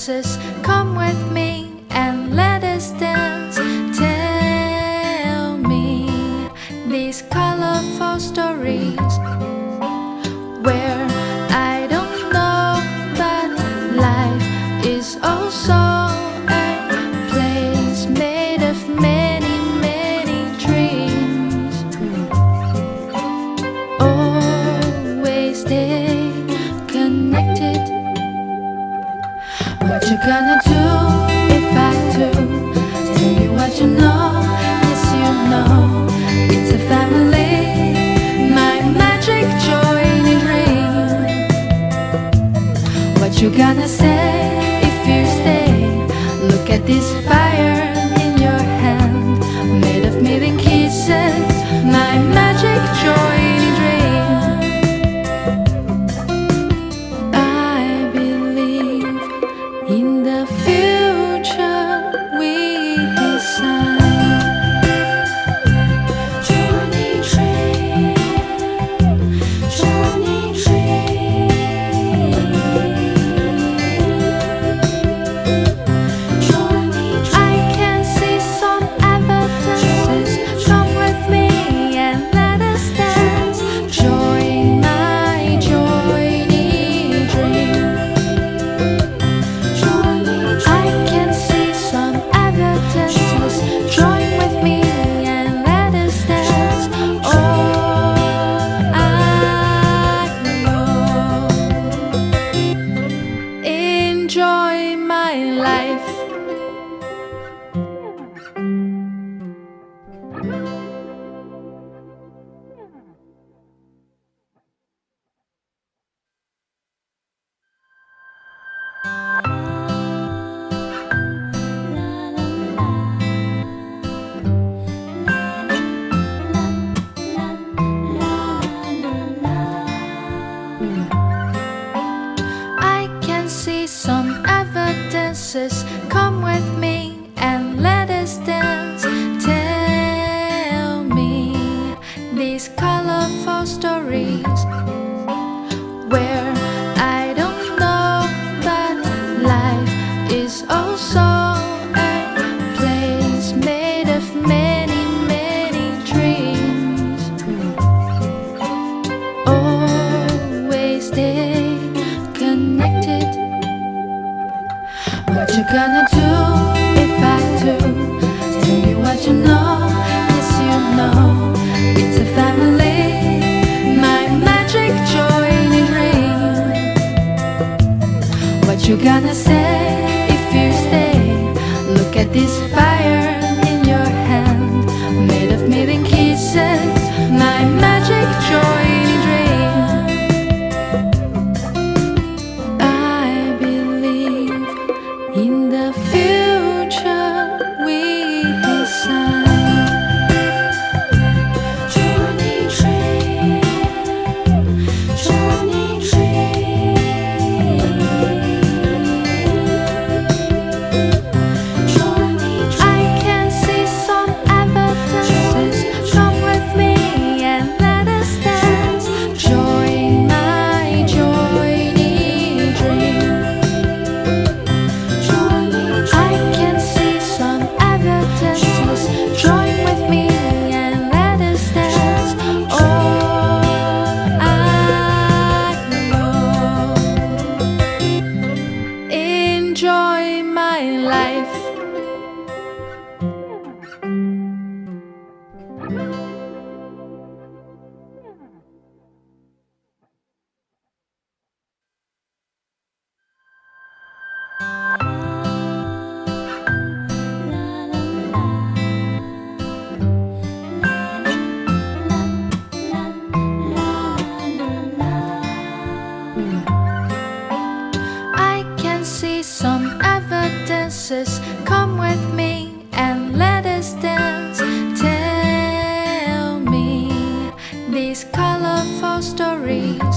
dances. Come with me and let us dance. Tell me these colorful stories where I don't know, but life is also a place made of many, many dreams. Always stay connected. What you gonna do if I do? Tell you what you know, yes you know. It's a family, my magic joy in a dream. What you gonna say if you stay? Look at this fire in your hand, made of million kisses, my magic joy in a dream. I believe in the future we design. Journey dream, journey dream, journey dream. I can see some evidences. Come with me and let us dance. Join my journey dream. I can see some evidences. Join with me and let us dance. All I know, enjoy my life. I can see some evidences. Come with me and let us dance. Tell me these colorful stories where I don't know, but life is also a place made of many, many dreams. Always stay connected. What you gonna do if I do? Tell you what you know, yes you know. It's a family, my magic joy in a dream. What you gonna say if you stay? Look at this fire in your hand, made of million kisses, my magic joy in a dream. I believe in the future we design. Journey dream, journey dream, journey dream. I can see some evidences. Come with me and let us dance. Join my journey dream. I can see some evidences. Join with me and let us dance. All I know, enjoy my life. I can see some evidences. Come with me and let us dance. Tell me these colorful stories